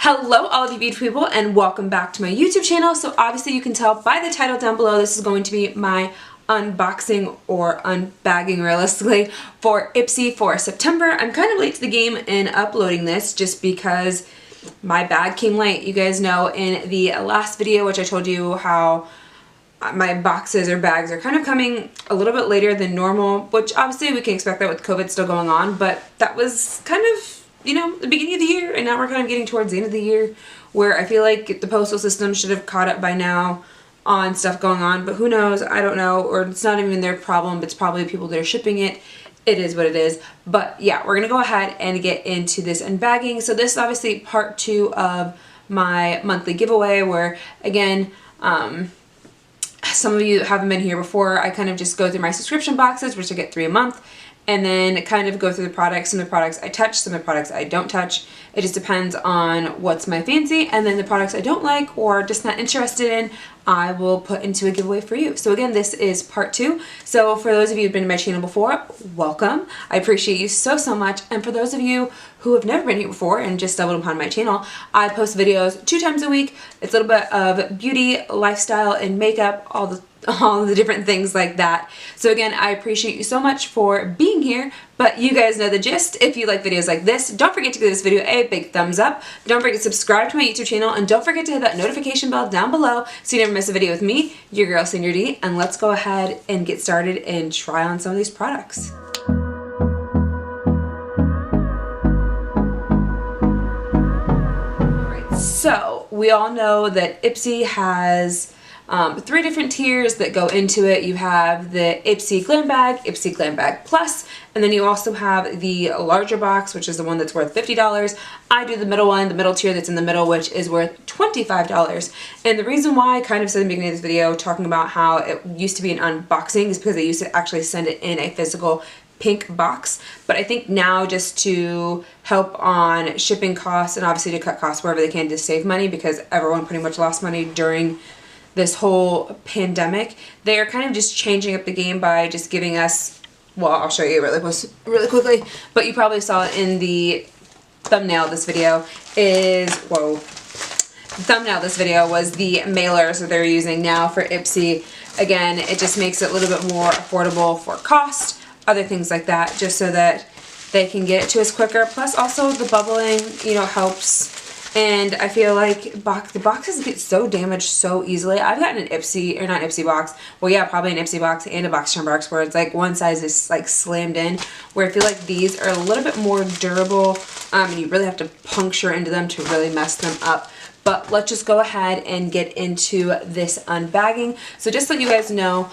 Hello all of you beautiful people and welcome back to my YouTube channel. So obviously you can tell by the title down below this is going to be my unboxing or unbagging realistically for Ipsy for September. I'm kind of late to the game in uploading this just because my bag came late. You guys know in the last video which I told you how my boxes or bags are kind of coming a little bit later than normal, which obviously we can expect that with COVID still going on, but that was kind of, you know, the beginning of the year, and now we're kind of getting towards the end of the year where I feel like the postal system should have caught up by now on stuff going on, but who knows, I don't know, or it's not even their problem, but it's probably the people that are shipping it. It is what it is. But yeah, we're gonna go ahead and get into this unbagging. So this is obviously part 2 of my monthly giveaway where, again, some of you that haven't been here before, I kind of just go through my subscription boxes, which I get 3 a month, and then kind of go through the products. Some of the products I touch, some of the products I don't touch. It just depends on what's my fancy, and then the products I don't like or just not interested in, I will put into a giveaway for you. So again, this is part 2. So for those of you who've been to my channel before, welcome. I appreciate you so much. And for those of you who have never been here before and just stumbled upon my channel, I post videos 2 times a week. It's a little bit of beauty, lifestyle, and makeup, all the different things like that. So again, I appreciate you so much for being here, but you guys know the gist. If you like videos like this, don't forget to give this video a big thumbs up. Don't forget to subscribe to my YouTube channel, and don't forget to hit that notification bell down below so you never miss a video with me, your girl Sandra D, and let's go ahead and get started and try on some of these products. Alright, so we all know that Ipsy has 3 different tiers that go into it. You have the Ipsy Glam Bag, Ipsy Glam Bag Plus, and then you also have the larger box, which is the one that's worth $50. I do the middle one, the middle tier that's in the middle, which is worth $25. And the reason why I kind of said in the beginning of this video talking about how it used to be an unboxing is because they used to actually send it in a physical pink box, but I think now just to help on shipping costs and obviously to cut costs wherever they can to save money, because everyone pretty much lost money during this whole pandemic, they are kind of just changing up the game by just giving us, well, I'll show you really quickly, but you probably saw it in the thumbnail of this video is, whoa, the thumbnail of this video was the mailers that they're using now for Ipsy. Again, it just makes it a little bit more affordable for cost, other things like that, just so that they can get it to us quicker. Plus also the bubbling, you know, helps. And I feel like the boxes get so damaged so easily. I've gotten an Ipsy, or not Ipsy box, well yeah, probably an Ipsy box and a Boxy Charm box where it's like one size is like slammed in, where I feel like these are a little bit more durable, and you really have to puncture into them to really mess them up. But let's just go ahead and get into this unbagging. So just so you guys know,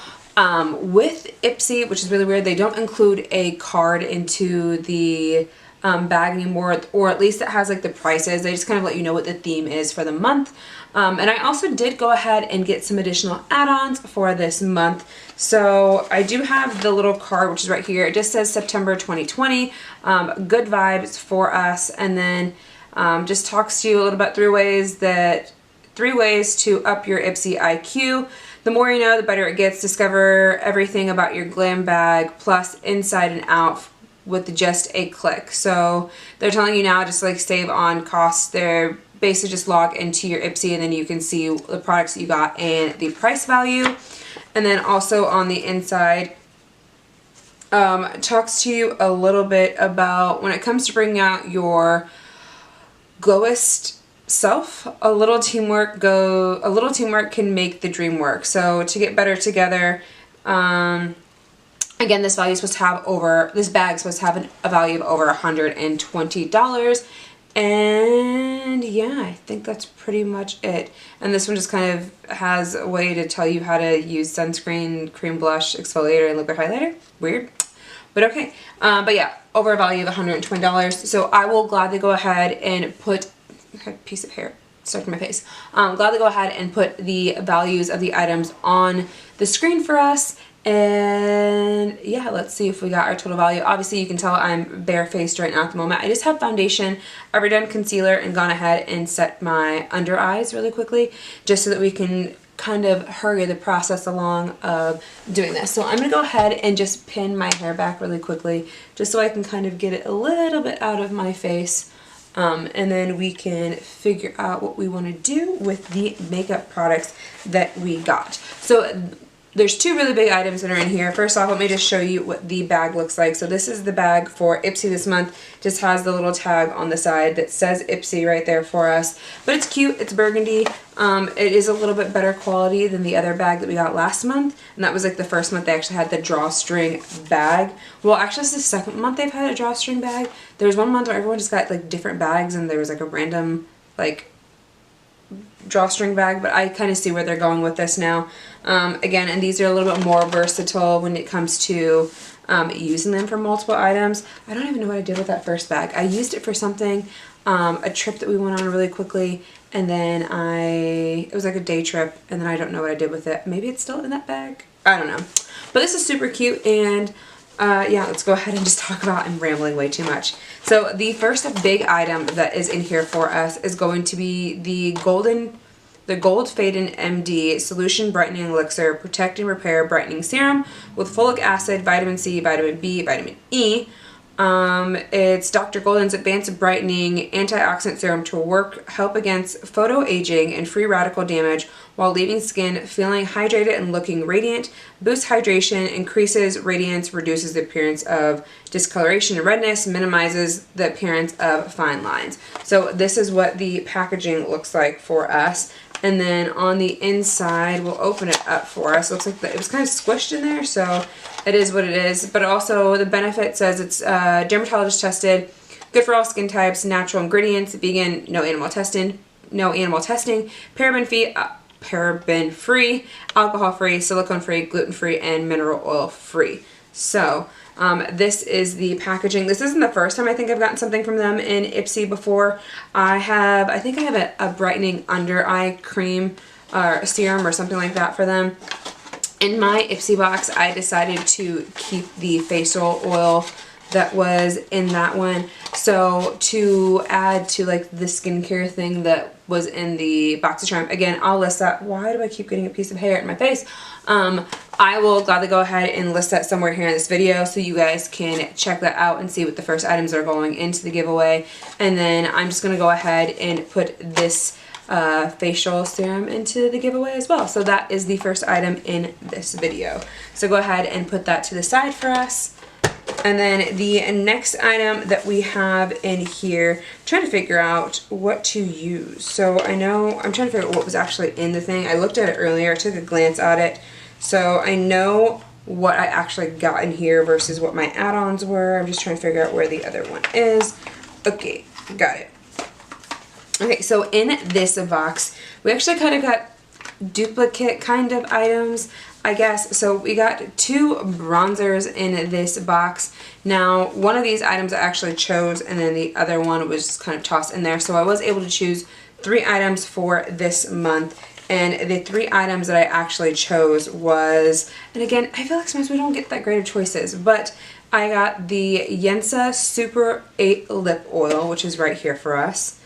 with Ipsy, which is really weird, they don't include a card into the bag anymore, or at least it has like the prices. They just kind of let you know what the theme is for the month. And I also did go ahead and get some additional add-ons for this month. So I do have the little card, which is right here. It just says September 2020, good vibes for us, and then just talks to you a little about 3 ways to up your Ipsy IQ. The more you know, the better it gets. Discover everything about your glam bag, plus inside and out, with just a click. So they're telling you now just like save on costs. They're basically just log into your Ipsy and then you can see the products that you got and the price value. And then also on the inside, talks to you a little bit about when it comes to bringing out your glowest self, a little teamwork can make the dream work. So to get better together, again, this bag is supposed to have a value of over $120, and yeah, I think that's pretty much it. And this one just kind of has a way to tell you how to use sunscreen, cream blush, exfoliator, and liquid highlighter. Weird, but okay. But yeah, over a value of $120. So I will gladly go ahead and put a piece of hair stuck in my face. Gladly go ahead and put the values of the items on the screen for us. And yeah, let's see if we got our total value. Obviously you can tell I'm barefaced right now at the moment. I just have foundation, I've redone concealer, and gone ahead and set my under eyes really quickly just so that we can kind of hurry the process along of doing this. So I'm going to go ahead and just pin my hair back really quickly just so I can kind of get it a little bit out of my face. And then we can figure out what we want to do with the makeup products that we got. So there's two really big items that are in here. First off, let me just show you what the bag looks like. So this is the bag for Ipsy this month. Just has the little tag on the side that says Ipsy right there for us. But it's cute, it's burgundy. It is a little bit better quality than the other bag that we got last month. And that was like the first month they actually had the drawstring bag. Well, actually it's the second month they've had a drawstring bag. There was one month where everyone just got like different bags and there was like a random like drawstring bag, but I kind of see where they're going with this now. Again, and these are a little bit more versatile when it comes to using them for multiple items. I don't even know what I did with that first bag. I used it for something, a trip that we went on really quickly, and then it was like a day trip, and then I don't know what I did with it. Maybe it's still in that bag? I don't know. But this is super cute, and yeah, let's go ahead and just talk about, I'm rambling way too much. So the first big item that is in here for us is going to be the Gold Faden MD Solution Brightening Elixir Protect and Repair Brightening Serum with folic acid, vitamin C, vitamin B, vitamin E. It's Dr. Golden's Advanced Brightening Antioxidant Serum to help against photo-aging and free radical damage while leaving skin feeling hydrated and looking radiant, boosts hydration, increases radiance, reduces the appearance of discoloration and redness, minimizes the appearance of fine lines. So this is what the packaging looks like for us. And then on the inside, we'll open it up for us. It looks like it was kind of squished in there, so it is what it is. But also the benefit says it's dermatologist tested, good for all skin types, natural ingredients, vegan, no animal testing, paraben free, alcohol free, silicone free, gluten free, and mineral oil free. So this is the packaging. This isn't the first time I think I've gotten something from them in Ipsy before. I think I have a brightening under eye cream or serum or something like that for them. In my Ipsy box, I decided to keep the facial oil that was in that one. So to add to like the skincare thing that was in the Boxy Charm, again, I'll list that. Why do I keep getting a piece of hair in my face? I will gladly go ahead and list that somewhere here in this video so you guys can check that out and see what the first items are going into the giveaway. And then I'm just going to go ahead and put this facial serum into the giveaway as well. So that is the first item in this video. So go ahead and put that to the side for us. And then the next item that we have in here, I'm trying to figure out what to use. So I'm trying to figure out what was actually in the thing. I looked at it earlier, I took a glance at it. So I know what I actually got in here versus what my add-ons were. I'm just trying to figure out where the other one is. Okay, got it. Okay, so in this box, we actually kind of got duplicate kind of items, I guess. So we got two bronzers in this box. Now, one of these items I actually chose, and then the other one was just kind of tossed in there. So I was able to choose 3 items for this month. And the 3 items that I actually chose was, and again, I feel like sometimes we don't get that great of choices, but I got the Yensa Super 8 Lip Oil, which is right here for us.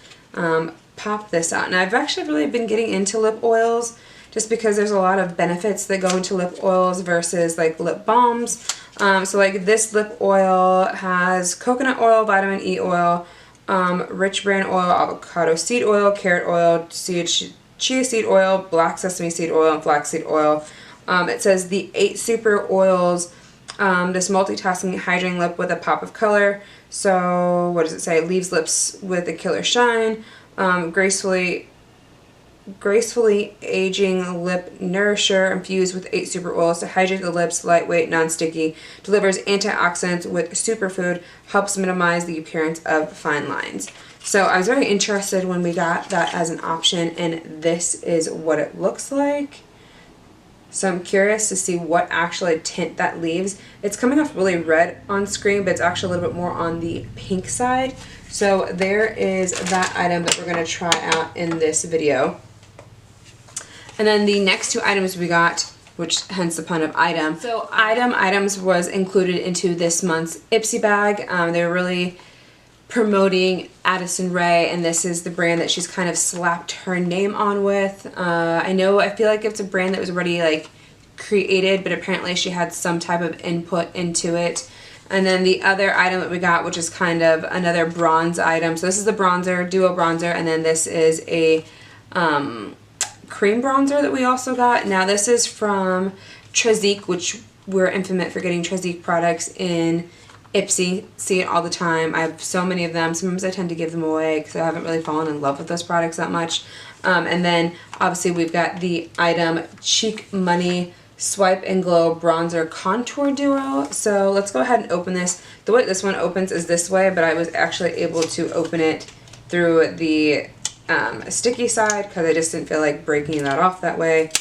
Pop this out. And I've actually really been getting into lip oils just because there's a lot of benefits that go into lip oils versus like lip balms. So like this lip oil has coconut oil, vitamin E oil, rich bran oil, avocado seed oil, carrot oil, chia seed oil, black sesame seed oil, and flaxseed oil. It says the 8 super oils, this multitasking hydrating lip with a pop of color. So what does it say? Leaves lips with a killer shine. Gracefully aging lip nourisher infused with 8 super oils to hydrate the lips, lightweight, non-sticky, delivers antioxidants with superfood, helps minimize the appearance of fine lines. So I was very interested when we got that as an option, and this is what it looks like. So I'm curious to see what actually tint that leaves. It's coming off really red on screen, but it's actually a little bit more on the pink side. So there is that item that we're going to try out in this video. And then the next 2 items we got, which hence the pun of item. So items was included into this month's Ipsy bag. They were really promoting Addison Rae, and this is the brand that she's kind of slapped her name on with. I feel like it's a brand that was already like created, but apparently she had some type of input into it. And then the other item that we got, which is kind of another bronze item. So this is the bronzer, duo bronzer, and then this is a cream bronzer that we also got. Now this is from Trezique, which we're infamous for getting Trezique products in Ipsy. See it all the time. I have so many of them. Sometimes I tend to give them away because I haven't really fallen in love with those products that much. And then obviously we've got the item Cheek Money Swipe and Glow Bronzer Contour Duo. So let's go ahead and open this. The way this one opens is this way, but I was actually able to open it through the sticky side because I just didn't feel like breaking that off that way.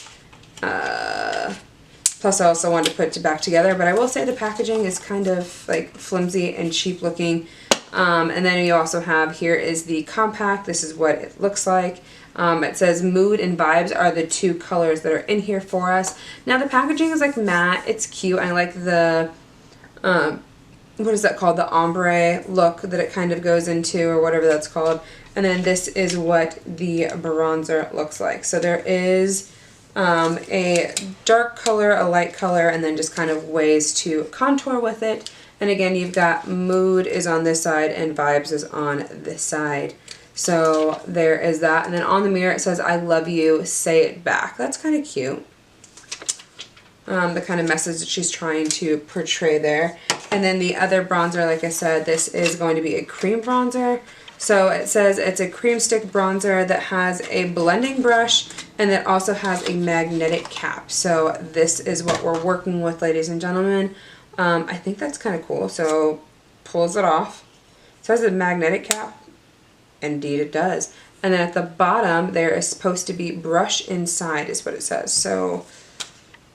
Plus I also wanted to put it back together, but I will say the packaging is kind of like flimsy and cheap looking. And then you also have, here is the compact. This is what it looks like. It says Mood and Vibes are the two colors that are in here for us. Now the packaging is like matte. It's cute. I like the, what is that called? The ombre look that it kind of goes into, or whatever that's called. And then this is what the bronzer looks like. So there is a dark color, a light color, and then just kind of ways to contour with it. And again, you've got Mood is on this side and Vibes is on this side. So there is that. And then on the mirror it says, I love you, say it back. That's kind of cute. The kind of message that she's trying to portray there. And then the other bronzer, like I said, this is going to be a cream bronzer. So it says it's a cream stick bronzer that has a blending brush and that also has a magnetic cap. So this is what we're working with, ladies and gentlemen. I think that's kind of cool. So pulls it off. It says a magnetic cap. Indeed it does. And then at the bottom there is supposed to be brush inside is what it says. So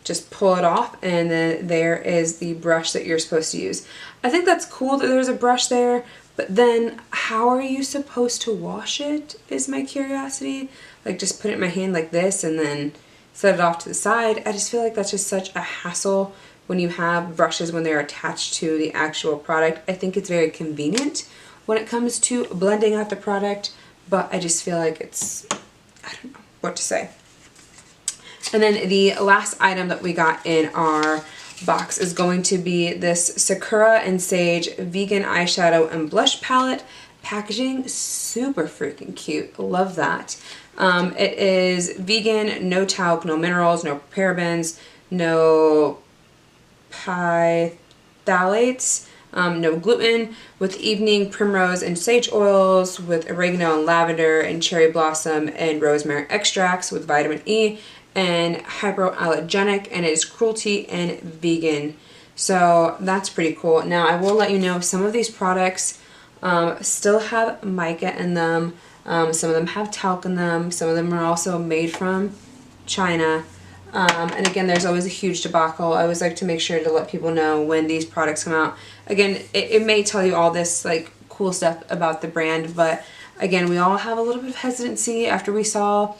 just pull it off and then there is the brush that you're supposed to use. I think that's cool that there's a brush there, but then how are you supposed to wash it is my curiosity. Like just put it in my hand like this and then set it off to the side. I just feel like that's just such a hassle when you have brushes when they're attached to the actual product. I think it's very convenient when it comes to blending out the product, but I just feel like it's, I don't know what to say. And then the last item that we got in our box is going to be this Sakura and Sage Vegan Eyeshadow and Blush Palette. Packaging, super freaking cute. Love that. It is vegan, no talc, no minerals, no parabens, no phthalates, no gluten, with evening primrose and sage oils, with oregano and lavender and cherry blossom and rosemary extracts, with vitamin E and hypoallergenic, and it is cruelty and vegan. So that's pretty cool. Now I will let you know some of these products still have mica in them. Some of them have talc in them. Some of them are also made from China. And again, there's always a huge debacle. I always like to make sure to let people know when these products come out. Again, it may tell you all this like cool stuff about the brand, but again, we all have a little bit of hesitancy after we saw,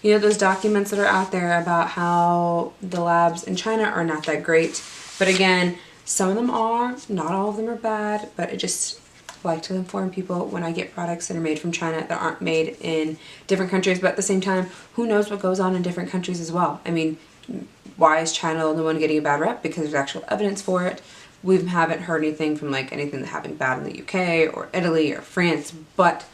you know, those documents that are out there about how the labs in China are not that great. But again, some of them are, not all of them are bad, but I just like to inform people when I get products that are made from China that aren't made in different countries. But at the same time, who knows what goes on in different countries as well. I mean, why is China the only one getting a bad rep? Because there's actual evidence for it. We haven't heard anything from like anything that happened bad in the UK or Italy or France, but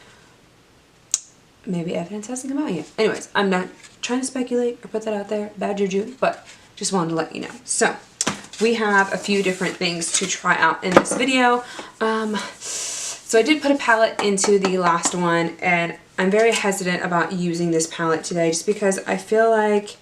maybe evidence hasn't come out yet. Anyways, I'm not trying to speculate or put that out there, bad juju, but just wanted to let you know. So we have a few different things to try out in this video. So I did put a palette into the last one, and I'm very hesitant about using this palette today just because I feel like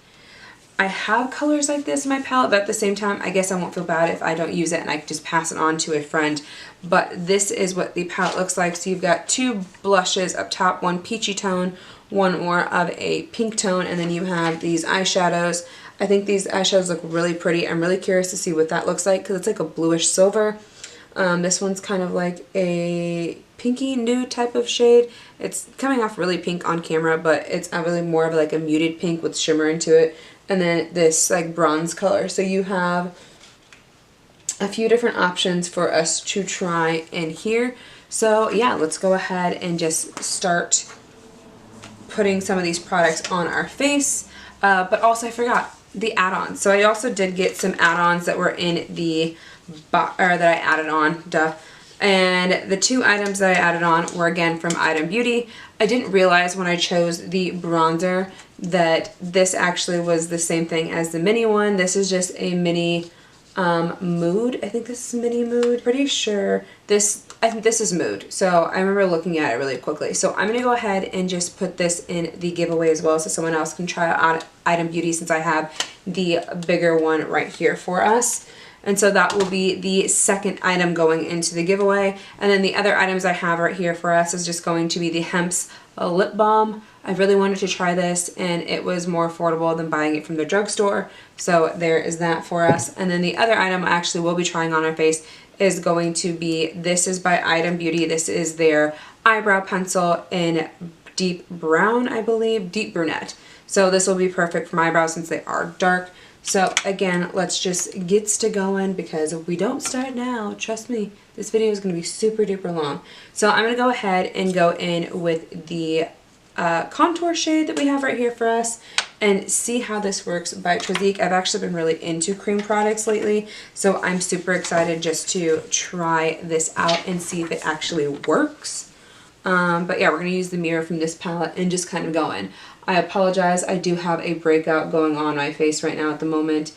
I have colors like this in my palette, but at the same time, I guess I won't feel bad if I don't use it and I just pass it on to a friend. But this is what the palette looks like. So you've got two blushes up top, one peachy tone, one more of a pink tone, and then you have these eyeshadows. I think these eyeshadows look really pretty. I'm really curious to see what that looks like because it's like a bluish silver. This one's kind of like a pinky nude type of shade. It's coming off really pink on camera, but it's really more of like a muted pink with shimmer into it. And then this like bronze color. So you have a few different options for us to try in here. So yeah, let's go ahead and just start putting some of these products on our face. But also I forgot the add-ons. So I also did get some add-ons that were in the that I added on, and the 2 items that I added on were again from Item Beauty. I didn't realize when I chose the bronzer that this actually was the same thing as the mini one. This is just a mini Mood. I think this is mini Mood. Pretty sure I think this is Mood. So I remember looking at it really quickly. So I'm going to go ahead and just put this in the giveaway as well so someone else can try out Item Beauty, since I have the bigger one right here for us. And so that will be the second item going into the giveaway. And then the other items I have right here for us is just going to be the Hemp's lip balm. I really wanted to try this, and it was more affordable than buying it from the drugstore. So there is that for us. And then the other item I actually will be trying on our face is going to be, this is by Item Beauty. This is their eyebrow pencil in deep brown, I believe, deep brunette. So this will be perfect for my eyebrows since they are dark. So again, let's just get to going, because if we don't start now, trust me, this video is going to be super duper long. So I'm going to go ahead and go in with the contour shade that we have right here for us and see how this works by Twizik. I've actually been really into cream products lately, so I'm super excited just to try this out and see if it actually works. But yeah, we're going to use the mirror from this palette and just kind of go in. I apologize, I do have a breakout going on my face right now at the moment.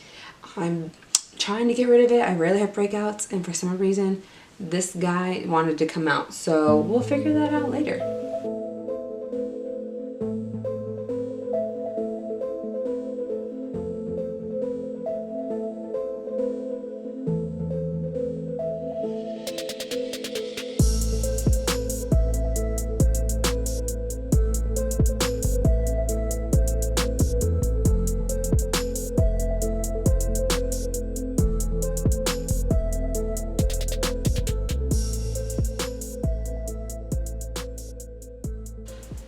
I'm trying to get rid of it. I rarely have breakouts, and for some reason this guy wanted to come out, so we'll figure that out later.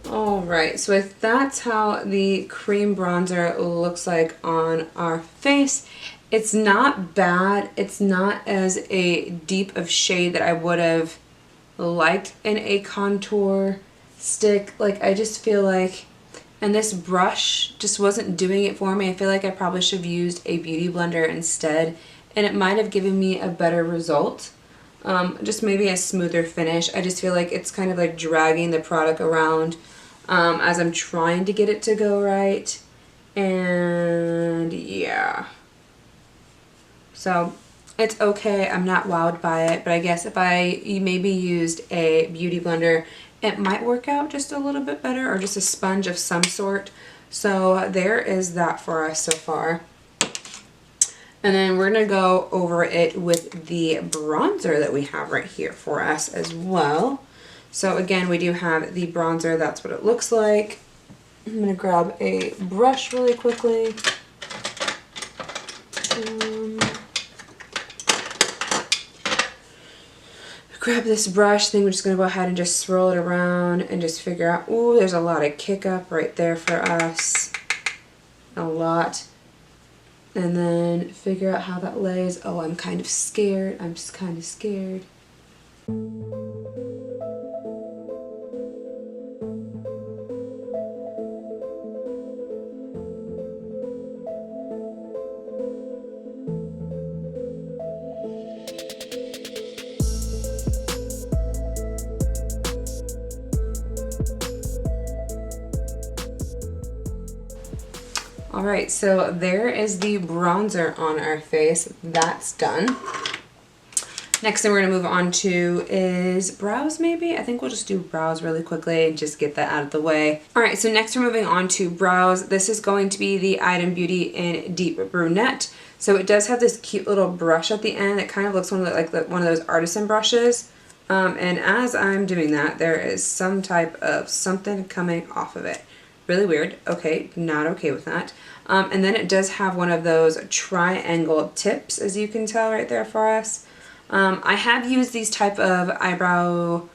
Alright, so if that's how the cream bronzer looks like on our face, it's not bad. It's not as a deep of shade that I would have liked in a contour stick. Like, I just feel like, and this brush just wasn't doing it for me. I feel like I probably should have used a beauty blender instead, and it might have given me a better result. Just maybe a smoother finish. I just feel like it's kind of like dragging the product around as I'm trying to get it to go right, and yeah, so it's okay. I'm not wowed by it, but I guess if I maybe used a beauty blender, it might work out just a little bit better, or just a sponge of some sort. So there is that for us so far. And then we're going to go over it with the bronzer that we have right here for us as well. So again, we do have the bronzer. That's what it looks like. I'm going to grab a brush really quickly. Grab this brush, then we're just going to go ahead and just swirl it around and just figure out, ooh, there's a lot of kick up right there for us. A lot. And then figure out how that lays. Oh, I'm kind of scared. I'm just kind of scared. Alright, so there is the bronzer on our face. That's done. Next thing we're going to move on to is brows maybe? I think we'll just do brows really quickly and just get that out of the way. Alright, so next we're moving on to brows. This is going to be the Item Beauty in Deep Brunette. So it does have this cute little brush at the end. It kind of looks one of those artisan brushes. And as I'm doing that, there is some type of something coming off of it. Really weird. Okay, not okay with that. And then it does have one of those triangle tips, as you can tell right there for us. I have used these type of eyebrow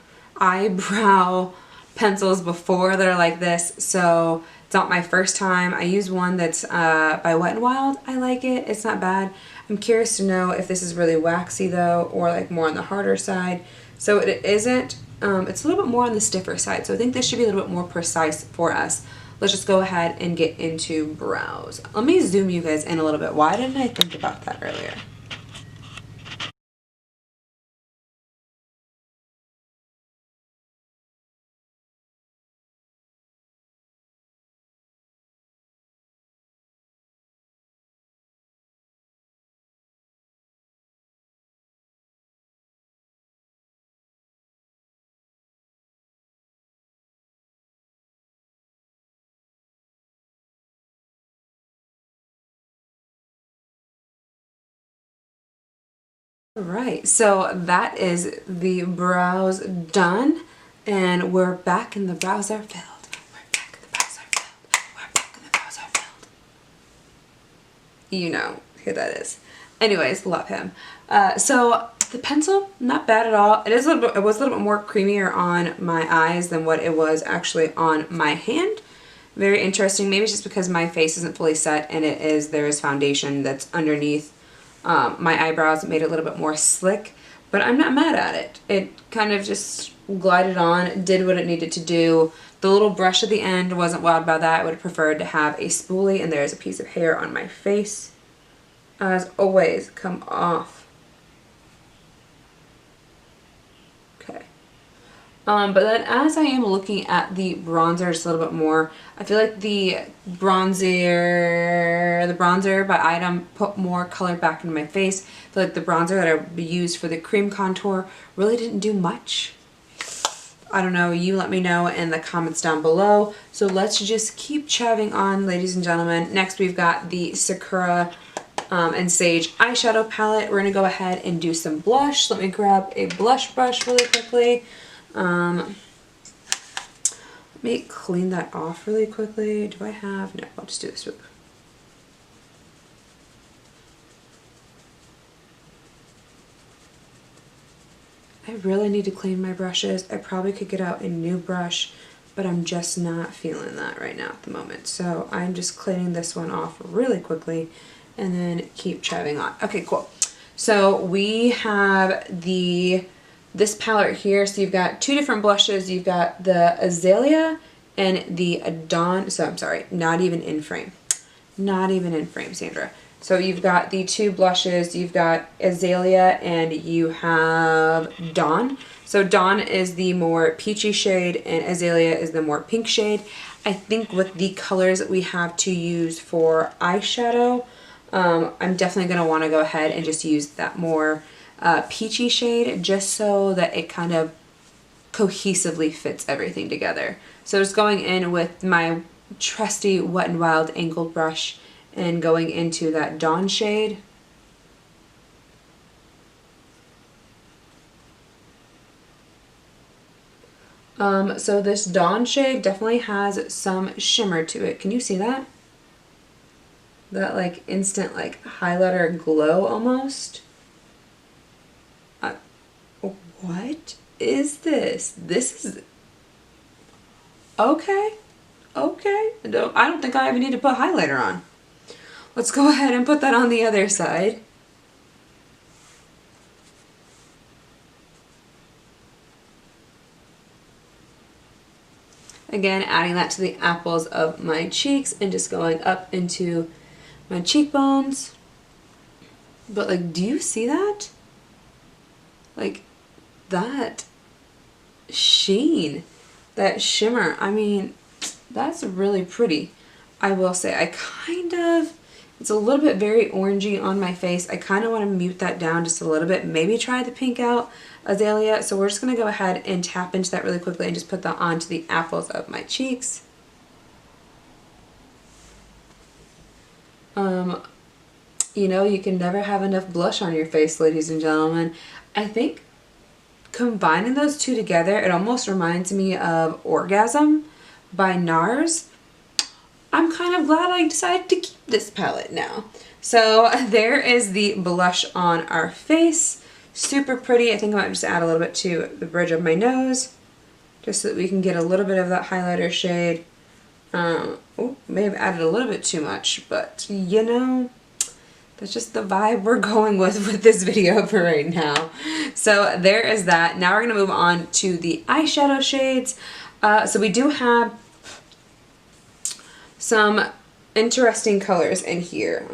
pencils before that are like this, so it's not my first time. I use one that's by Wet n Wild. I like it. It's not bad. I'm curious to know if this is really waxy though, or like more on the harder side. So it isn't. It's a little bit more on the stiffer side, so I think this should be a little bit more precise for us. Let's just go ahead and get into brows. Let me zoom you guys in a little bit. Why didn't I think about that earlier? Alright, so that is the brows done, and we're back and the brows are filled. We're back and the brows are filled. We're back and the brows are filled. You know who that is. Anyways, love him. So the pencil, not bad at all. It was a little bit more creamier on my eyes than what it was actually on my hand. Very interesting. Maybe it's just because my face isn't fully set and there is foundation that's underneath my eyebrows. It made it a little bit more slick, but I'm not mad at it. It kind of just glided on, did what it needed to do. The little brush at the end, wasn't wowed by that. I would have preferred to have a spoolie, and there's a piece of hair on my face. As always, come off. Okay. But then as I am looking at the bronzer just a little bit more, I feel like the bronzer by item put more color back into my face. I feel like the bronzer that I used for the cream contour really didn't do much. I don't know, you let me know in the comments down below. So let's just keep chatting on, ladies and gentlemen. Next we've got the Sakura and Sage eyeshadow palette. We're gonna go ahead and do some blush. Let me grab a blush brush really quickly. Let me clean that off really quickly. Do I have? No, I'll just do this. I really need to clean my brushes. I probably could get out a new brush, but I'm just not feeling that right now at the moment. So I'm just cleaning this one off really quickly and then keep chatting on. Okay, cool. So we have this palette here. So you've got two different blushes. You've got the Azalea and the Dawn. So I'm sorry, not even in frame. Not even in frame, Sandra. So you've got the two blushes. You've got Azalea and you have Dawn. So Dawn is the more peachy shade and Azalea is the more pink shade. I think with the colors that we have to use for eyeshadow, I'm definitely going to want to go ahead and just use that more peachy shade just so that it kind of cohesively fits everything together. So just going in with my trusty Wet n Wild angled brush and going into that Dawn shade. So this Dawn shade definitely has some shimmer to it. Can you see that? That like instant like highlighter glow almost. What is this? This is okay. Okay. I don't think I even need to put highlighter on. Let's go ahead and put that on the other side. Again, adding that to the apples of my cheeks and just going up into my cheekbones. But like, do you see that? Like that sheen, that shimmer. I mean, that's really pretty. I will say, it's a little bit very orangey on my face. I kind of want to mute that down just a little bit. Maybe try the pink out Azalea. So we're just going to go ahead and tap into that really quickly and just put that onto the apples of my cheeks. You know, you can never have enough blush on your face, ladies and gentlemen. I think combining those two together, it almost reminds me of Orgasm by NARS. I'm kind of glad I decided to keep this palette now. So there is the blush on our face. Super pretty. I think I might just add a little bit to the bridge of my nose just so that we can get a little bit of that highlighter shade. May have added a little bit too much, but you know, that's just the vibe we're going with this video for right now. So there is that. Now we're going to move on to the eyeshadow shades. So we do have some interesting colors in here.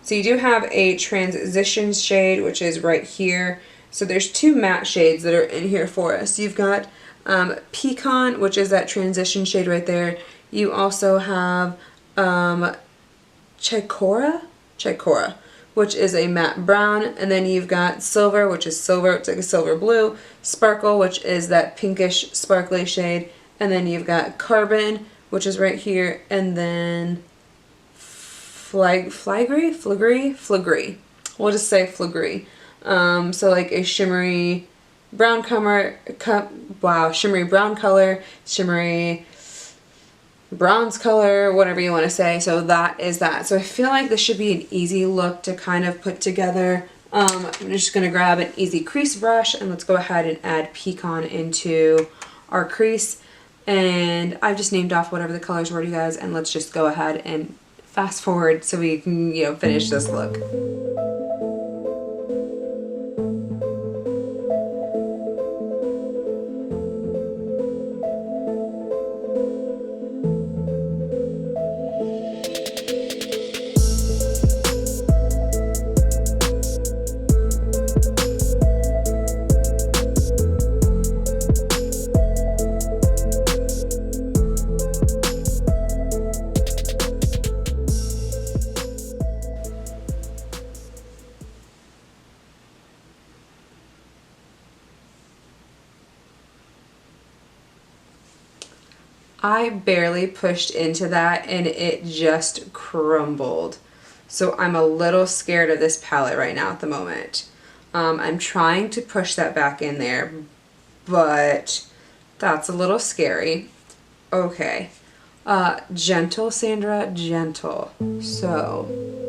So you do have a transition shade, which is right here. So there's two matte shades that are in here for us. You've got Pecan, which is that transition shade right there. You also have Chikora, which is a matte brown, and then you've got Silver, which is silver, it's like a silver blue, Sparkle, which is that pinkish sparkly shade, and then you've got Carbon, which is right here, and then Flagree? We'll just say Flagree. So like a shimmery brown color, shimmery brown color, shimmery bronze color, whatever you want to say. So that is that. So I feel like this should be an easy look to kind of put together. I'm just going to grab an easy crease brush and let's go ahead and add Pecan into our crease. And I've just named off whatever the colors were to you guys, and let's just go ahead and fast forward so we can, you know, finish this look. I barely pushed into that and it just crumbled. So I'm a little scared of this palette right now at the moment. I'm trying to push that back in there, but that's a little scary. Okay. Gentle, Sandra, gentle. So...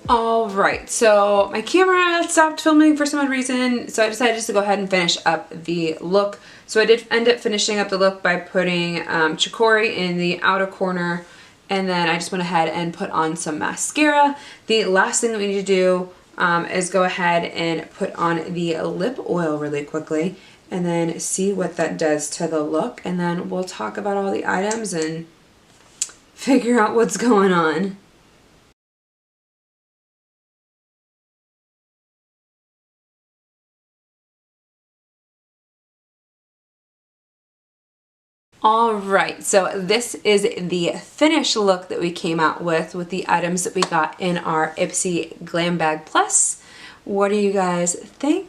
Alright, so my camera stopped filming for some odd reason, so I decided just to go ahead and finish up the look. So I did end up finishing up the look by putting Chicory in the outer corner, and then I just went ahead and put on some mascara. The last thing that we need to do is go ahead and put on the lip oil really quickly, and then see what that does to the look, and then we'll talk about all the items and figure out what's going on. Alright, so this is the finished look that we came out with the items that we got in our Ipsy Glam Bag Plus. What do you guys think?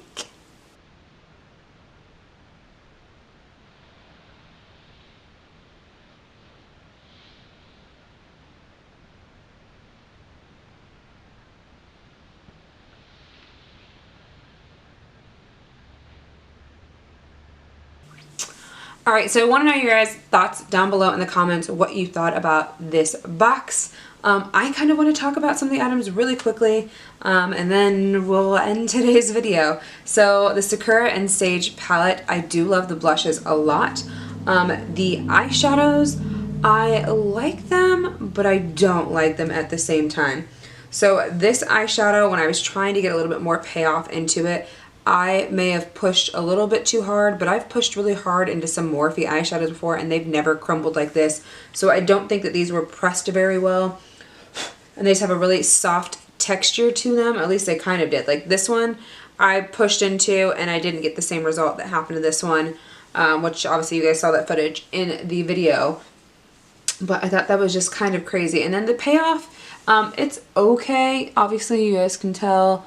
Alright, so I want to know your guys' thoughts down below in the comments what you thought about this box. I kind of want to talk about some of the items really quickly, and then we'll end today's video. So the Sakura and Sage palette, I do love the blushes a lot. The eyeshadows, I like them, but I don't like them at the same time. So this eyeshadow, when I was trying to get a little bit more payoff into it, I may have pushed a little bit too hard, but I've pushed really hard into some Morphe eyeshadows before and they've never crumbled like this. So I don't think that these were pressed very well. And they just have a really soft texture to them. At least they kind of did. Like this one I pushed into and I didn't get the same result that happened to this one, which obviously you guys saw that footage in the video. But I thought that was just kind of crazy. And then the payoff, it's okay. Obviously you guys can tell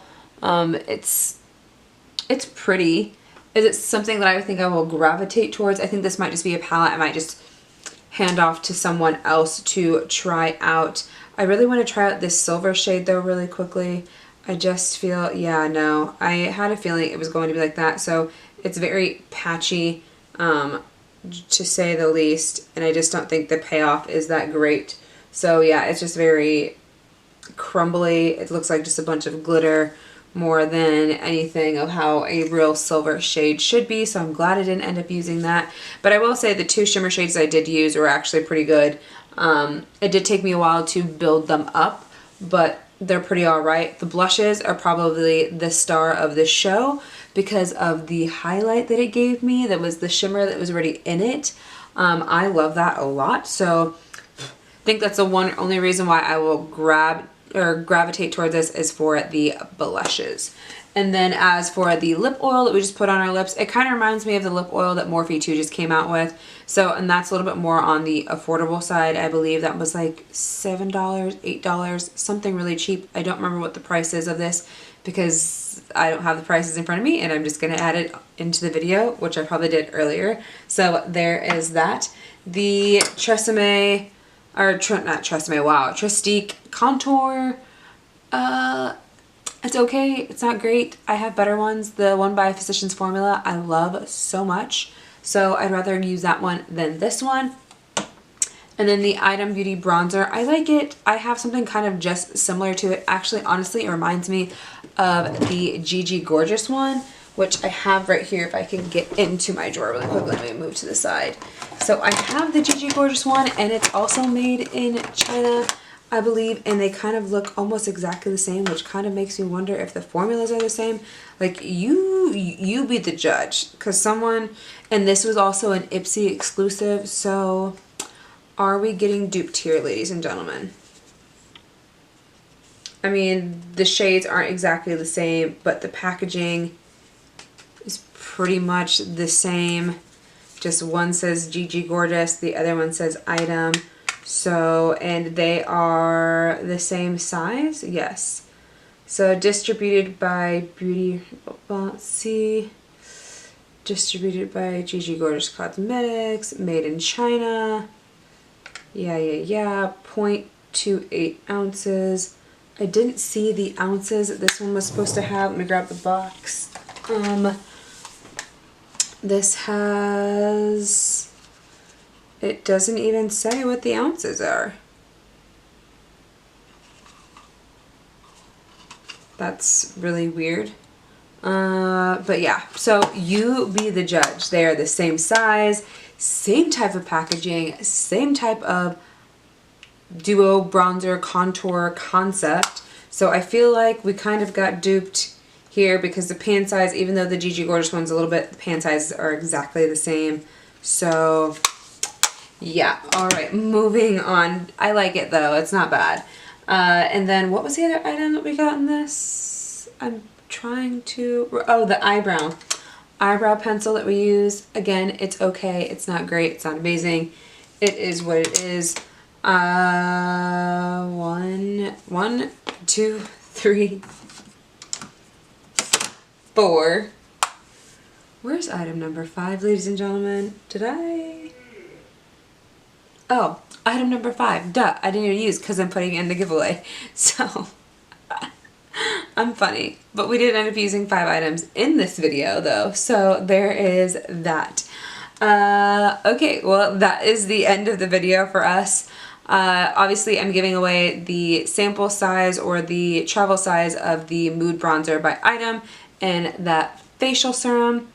it's pretty. Is it something that I think I will gravitate towards? I think this might just be a palette I might just hand off to someone else to try out. I really want to try out this silver shade though really quickly. I just feel, yeah, no. I had a feeling it was going to be like that. So it's very patchy, to say the least. And I just don't think the payoff is that great. So yeah, it's just very crumbly. It looks like just a bunch of glitter more than anything of how a real silver shade should be, so I'm glad I didn't end up using that. But I will say the two shimmer shades I did use were actually pretty good. It did take me a while to build them up, but they're pretty alright. The blushes are probably the star of this show because of the highlight that it gave me. That was the shimmer that was already in it. I love that a lot, so I think that's the only reason why I will gravitate towards this is for the blushes. And then as for the lip oil that we just put on our lips, it kind of reminds me of the lip oil that Morphe 2 just came out with. So, and that's a little bit more on the affordable side. I believe that was like $7, $8, something really cheap. I don't remember what the price is of this because I don't have the prices in front of me, and I'm just going to add it into the video, which I probably did earlier. So there is that. The Tresemme, or not Tresemme, wow, Trestique Contour, it's okay, it's not great. I have better ones. The one by Physicians Formula I love so much, so I'd rather use that one than this one. And then the Item Beauty bronzer, I like it. I have something kind of just similar to it. Actually, honestly, it reminds me of the Gigi Gorgeous one, which I have right here. If I can get into my drawer really quick, let me move to the side. So I have the Gigi Gorgeous one, and it's also made in China, I believe, and they kind of look almost exactly the same, which kind of makes me wonder if the formulas are the same. Like, you be the judge, because someone, and this was also an Ipsy exclusive, so are we getting duped here, ladies and gentlemen? I mean, the shades aren't exactly the same, but the packaging is pretty much the same. Just one says Gigi Gorgeous, the other one says Item. So, and they are the same size, yes. So distributed by Boxy, distributed by Gigi Gorgeous Cosmetics, made in China. Yeah, 0.28 ounces. I didn't see the ounces that this one was supposed to have. Let me grab the box. This has, it doesn't even say what the ounces are. That's really weird. But yeah, so you be the judge. They are the same size, same type of packaging, same type of duo bronzer contour concept. So I feel like we kind of got duped here because the pan size, even though the Gigi Gorgeous one's a little bit, the pan sizes are exactly the same. So yeah, alright, moving on. I like it though, it's not bad. And then what was the other item that we got in this? I'm trying to, oh, the eyebrow pencil that we use. Again, it's okay, it's not great, it's not amazing. It is what it is. 1, 2, 3, 4. Where's item number 5, ladies and gentlemen? Did I? Oh, item number 5. Duh, I didn't even use because I'm putting it in the giveaway. So, I'm funny. But we did end up using 5 items in this video though. So, there is that. Okay, well, that is the end of the video for us. Obviously, I'm giving away the sample size or the travel size of the Mood Bronzer by Item and that facial serum.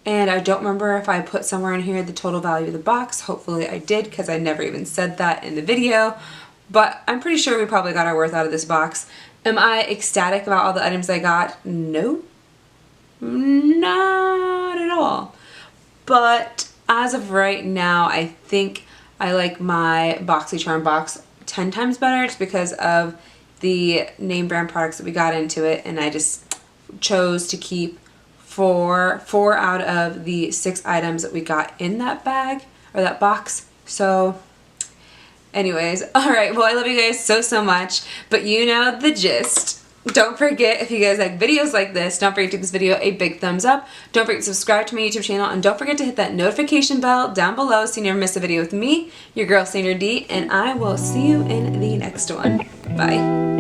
And I don't remember if I put somewhere in here the total value of the box. Hopefully I did, because I never even said that in the video. But I'm pretty sure we probably got our worth out of this box. Am I ecstatic about all the items I got? No. Not at all. But as of right now, I think I like my Boxy Charm box 10 times better just because of the name brand products that we got into it, and I just chose to keep four out of the 6 items that we got in that bag or that box. So anyways, alright, well, I love you guys so much, but you know the gist. Don't forget, if you guys like videos like this, don't forget to give this video a big thumbs up. Don't forget to subscribe to my YouTube channel, and don't forget to hit that notification bell down below so you never miss a video with me, your girl Sandra D, and I will see you in the next one. Bye.